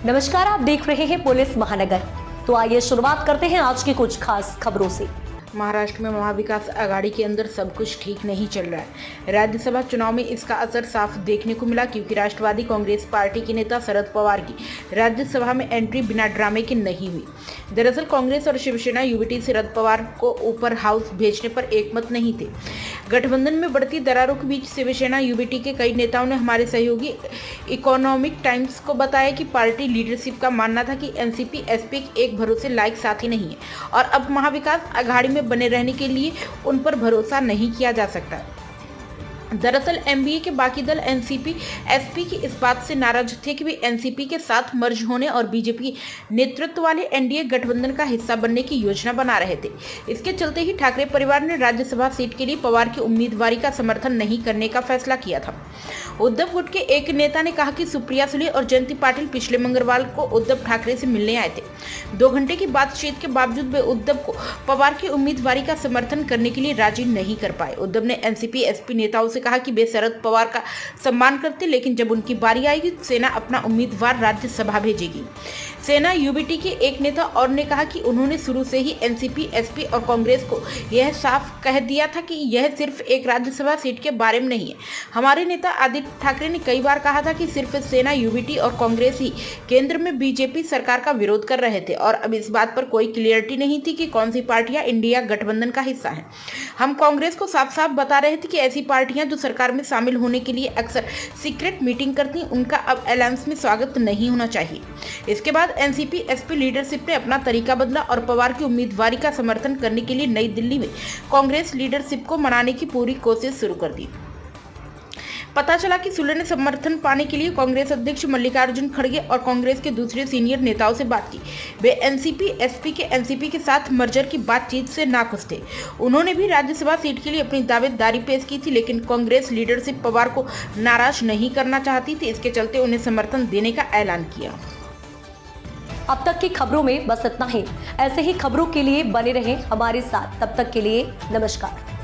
नमस्कार, आप देख रहे हैं पुलिस महानगर। तो आइए शुरुआत करते हैं आज की कुछ खास खबरों से। महाराष्ट्र में महाविकास आघाड़ी के अंदर सब कुछ ठीक नहीं चल रहा है। राज्यसभा चुनाव में इसका असर साफ देखने को मिला, क्योंकि राष्ट्रवादी कांग्रेस पार्टी के नेता शरद पवार की राज्यसभा में एंट्री बिना ड्रामे के नहीं हुई। दरअसल कांग्रेस और शिवसेना यूबीटी शरद पवार को ऊपर हाउस भेजने पर एकमत नहीं थे। गठबंधन में बढ़ती दरारों के बीच शिवसेना यूबीटी के कई नेताओं ने हमारे सहयोगी इकोनॉमिक टाइम्स को बताया कि पार्टी लीडरशिप का मानना था कि एनसीपी एसपी एक भरोसे लायक साथी नहीं है और अब महाविकास आघाड़ी में बने रहने के लिए उन पर भरोसा नहीं किया जा सकता। दरअसल एमबीए के बाकी दल एनसीपी एसपी की इस बात से नाराज थे कि वे एनसीपी के साथ मर्ज होने और बीजेपी नेतृत्व वाले एनडीए गठबंधन का हिस्सा बनने की योजना बना रहे थे। इसके चलते ही ठाकरे परिवार ने राज्यसभा सीट के लिए पवार की उम्मीदवारी का समर्थन नहीं करने का फैसला किया था। उद्धव गुट के एक नेता ने कहा कि सुप्रिया सुले और जयंती पाटिल पिछले मंगलवार को उद्धव ठाकरे से मिलने आए थे। 2 घंटे की बातचीत के बावजूद वे उद्धव को पवार की उम्मीदवारी का समर्थन करने के लिए राजी नहीं कर पाए। उद्धव ने एनसीपी एसपी नेताओं से कहा कि वे शरद पवार का सम्मान करते, लेकिन जब उनकी बारी आएगी सेना अपना उम्मीदवार राज्यसभा भेजेगी। सेना यूबीटी के एक नेता और ने कहा कि उन्होंने शुरू से ही एनसीपी एसपी और कांग्रेस को यह साफ कह दिया था कि यह सिर्फ एक राज्यसभा सीट के बारे में नहीं है। हमारे नेता आदित्य ठाकरे ने कई बार कहा था कि सिर्फ सेना यूबीटी और कांग्रेस ही केंद्र में बीजेपी सरकार का विरोध कर रहे थे और अब इस बात पर कोई क्लियरिटी नहीं थी कि कौन सी पार्टियां इंडिया गठबंधन का हिस्सा हैं। हम कांग्रेस को साफ साफ बता रहे थे कि ऐसी पार्टियां जो सरकार में शामिल होने के लिए अक्सर सीक्रेट मीटिंग करती, उनका अब अलायंस में स्वागत नहीं होना चाहिए। इसके बाद एनसीपी एसपी लीडरशिप ने अपना तरीका बदला और पवार की उम्मीदवारी का समर्थन करने के लिए नई दिल्ली में कांग्रेस लीडरशिप को मनाने की पूरी कोशिश शुरू कर दी। पता चला कि सुले ने समर्थन पाने के लिए कांग्रेस अध्यक्ष मल्लिकार्जुन खड़गे और कांग्रेस के दूसरे सीनियर नेताओं से बात की। वे एनसीपी के साथ मर्जर की बातचीत से नाखुश थे। उन्होंने भी राज्यसभा सीट के लिए अपनी दावेदारी पेश की थी, लेकिन कांग्रेस लीडरशिप पवार को नाराज नहीं करना चाहती थी। इसके चलते उन्हें समर्थन देने का ऐलान किया। अब तक की खबरों में बस इतना ही। ऐसे ही खबरों के लिए बने रहें हमारे साथ। तब तक के लिए नमस्कार।